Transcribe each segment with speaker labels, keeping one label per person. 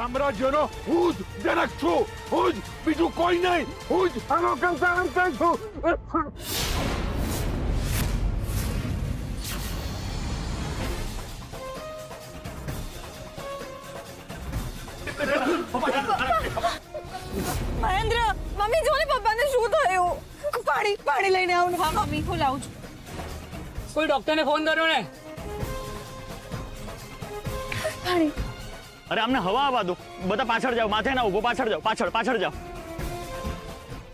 Speaker 1: સામ્રાજ્યનો હું જ જનક છું, હું જ, બીજું કોઈ નહીં, હું જ આનો કરતા અંત છું.
Speaker 2: મહેન્દ્ર, મમ્મી જો ને પપ્પાને શું થયું. પાણી લઈને આવ ને.
Speaker 3: હા મમ્મી, હું લાવું છું.
Speaker 4: કોઈ ડોક્ટરને ફોન કર્યો ને?
Speaker 2: પાણી.
Speaker 5: અરે અમને હવા આવવા દો, બધા પાછળ જાઓ, માથે ના ઉભો, પાછળ જાઓ, પાછળ જાઓ.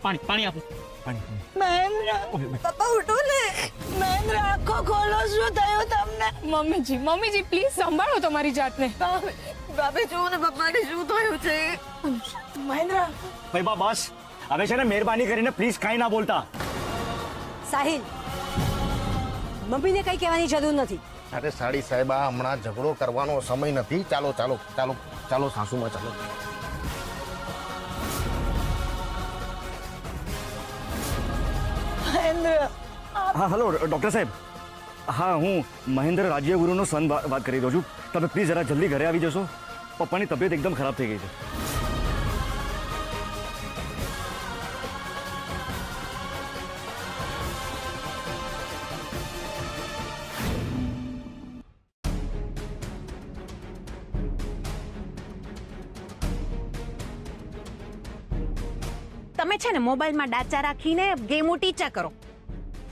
Speaker 5: પાણી આપો.
Speaker 2: મહેન્દ્ર, પપ્પા ઉઠો ને. મહેન્દ્ર, આંખો ખોલો, શું થયું તમને?
Speaker 3: મમ્મીજી પ્લીઝ સંભાળો તમારી જાતને.
Speaker 2: બાપે જુઓ ને પપ્પાને શું થયું છે. મહેન્દ્ર,
Speaker 5: ભાઈ બસ હવે છે ને, મહેરબાની કરીને પ્લીઝ કાંઈ ના બોલતા.
Speaker 6: સાહિલ, મમ્મીને કઈ કહેવાની જરૂર નથી.
Speaker 7: અરે સાડી સાહેબ, આ હમણાં ઝઘડો કરવાનો સમય નથી. ચાલો ચાલો ચાલો ચાલો સાસુમાં ચાલો.
Speaker 2: મહેન્દ્ર.
Speaker 5: હા હેલો ડૉક્ટર સાહેબ. હા, હું મહેન્દ્ર રાજ્યગુરુનો સન વાત કરી રહ્યો છું. તમે પ્લીઝ જરા જલ્દી ઘરે આવી જશો. પપ્પાની તબિયત એકદમ ખરાબ થઈ ગઈ છે.
Speaker 3: તમે છે ને મોબાઈલમાં ડાચા રાખીને ગેમો ટીચા કરો.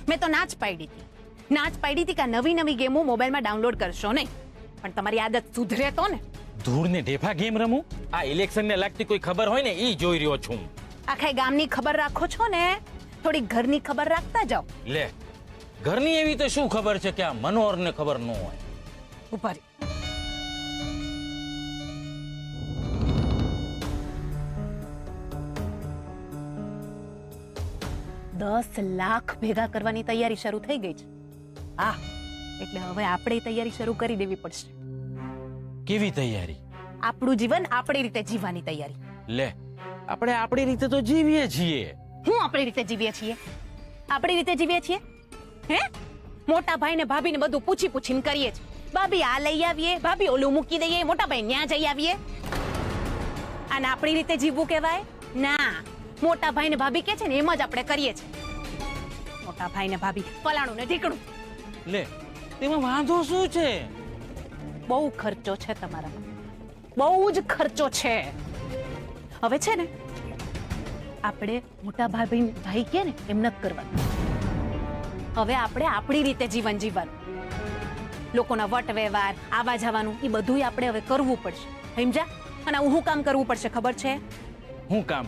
Speaker 3: મેં તો ના જ પાડી હતી કે નવી નવી ગેમો મોબાઈલમાં ડાઉનલોડ કરશો નહીં. પણ તમારી આદત સુધરે તો ને.
Speaker 8: ધૂળને ઢેફા ગેમ રમું? આ ઇલેક્શનને લાગતી કોઈ ખબર હોય ને ઈ જોઈ રહ્યો છું.
Speaker 3: આખા ગામની ખબર રાખો છો ને, થોડી ઘરની ખબર રાખતા જાઓ.
Speaker 8: લે, ઘરની એવી તો શું ખબર છે કે આ મનોહરને ખબર ન હોય?
Speaker 3: ઉભા રહી. $10 લાખ ભેગા કરવાની તૈયારી શરૂ થઈ ગઈ છે. હા, એટલે હવે આપણે તૈયારી શરૂ કરી દેવી પડશે.
Speaker 8: કેવી તૈયારી?
Speaker 3: આપણું જીવન આપણી રીતે જીવવાની તૈયારી.
Speaker 8: લે, આપણે આપણી રીતે તો જીવીએ છીએ.
Speaker 3: હું આપણી રીતે જીવીએ છીએ? આપણી રીતે જીવીએ છીએ હે? મોટા ભાઈ ને ભાભી ને બધું પૂછીને કરીએ છીએ. ભાભી આ લઈ આવીએ, ભાભી ઓલું મૂકી દઈએ, મોટા ભાઈ ન્યા જઈ આવીએ. આને આપણી રીતે જીવવું કહેવાય? ના, મોટા ભાઈ ને ભાભી કે છે ને એમ જ આપણે કરીએ છીએ. મોટા ભાઈ ને ભાભી ફલાણું ને ઢીકણું.
Speaker 8: લે, તેમાં વાંધો શું છે?
Speaker 3: બહુ ખર્ચો છે તમારામાં, બહુ જ ખર્ચો છે. હવે છે ને, આપણે મોટા ભાઈ કે ને એમ નથી કરવાનું. હવે આપણે આપણી રીતે જીવન જીવવાનું. લોકોના વટ વ્યવહાર, આવા જવાનું, એ બધું આપણે હવે કરવું પડશે. સમજ્યા? અને હું કામ કરવું પડશે ખબર છે?
Speaker 8: હું કામ?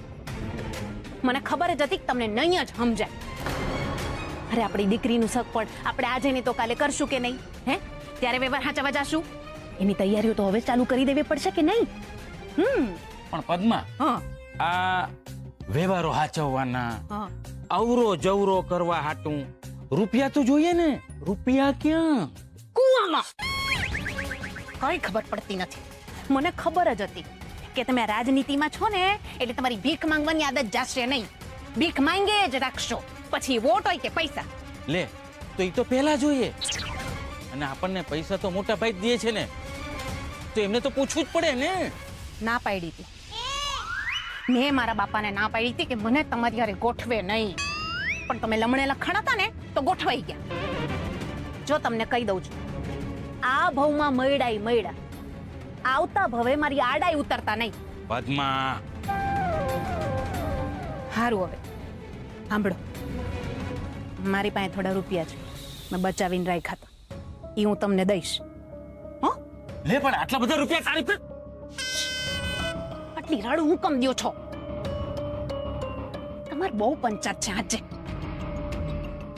Speaker 3: મને ખબર જ હતી કે તમને નહીં જ સમજાય. અરે આપણી દીકરીનું સગપણ આપણે આજે નહીં તો કાલે કરશું કે નહીં? હે, ત્યારે વ્યવહાર હાચવા જાશું. એની તૈયારીઓ તો હવે ચાલુ કરી દેવી પડશે કે નહીં?
Speaker 8: પણ પદ્મા,
Speaker 3: હા,
Speaker 8: આ વ્યવહારો હાચવવાના,
Speaker 3: હા,
Speaker 8: અવરો જવરો કરવા હાટું રૂપિયા તો જોઈએ ને. રૂપિયા ક્યાં?
Speaker 3: કુવામાં. કઈ ખબર પડતી નથી. મને ખબર જ હતી કે તમે રાજનીતિમાં છો ને, એટલે તમારી ભીખ માંગવાની આદત જશે નહીં. ભીખ માંગે જ રાખશો, પછી વોટ હોય કે પૈસા.
Speaker 8: લે, તો એ તો પહેલા જોઈએ. અને આપણને પૈસા તો મોટા ભાઈ દે છે ને, તો એમને તો પૂછવું જ પડે ને.
Speaker 3: ના પાડી હતી મેં, મારા બાપાને ના પાડી હતી કે મને તમારી હારે ગોઠવે નહીં. પણ તમે લમણે લખણ હતા ને તો ગોઠવાઈ ગયા. જો તમને કહી દઉં છું, આ ભવમાં મયડા, આવતા ભવે મારી આડાઈ ઉતરતા નહીં.
Speaker 8: પદ્મા,
Speaker 3: હારું, હવે સાંભળો. મારી પાસે થોડા રૂપિયા છે, મેં બચાવીને રાખ્યા હતા. એ હું તમને દઈશ. હો?
Speaker 8: લે, પણ આટલા બધા રૂપિયા તારી પર?
Speaker 3: આટલી રાડું હું કમ દ્યો છો? તમારે બહુ પંચાયત છે આજે.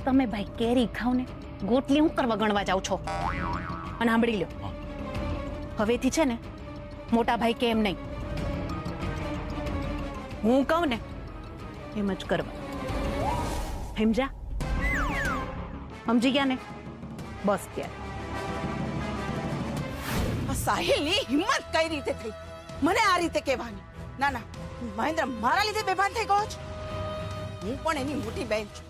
Speaker 3: તમે ભાઈ કેરી ખાવ ને, ગોટલી હું કરવા ગણવા જાવ છો? અને સાંભળી લો, હવેથી છે ને મોટા ભાઈ કે એમ નહીં, હું કહું ને એમ જ કરવા. સમજા? સમજી ગયા ને? બસ ત્યારે.
Speaker 2: સાહિલની હિંમત કઈ રીતે થઈ મને આ રીતે કહેવાની? ના ના, મહેન્દ્ર મારા લીધે બેભાન થઈ ગયો છે. હું પણ એની મોટી બહેન છું.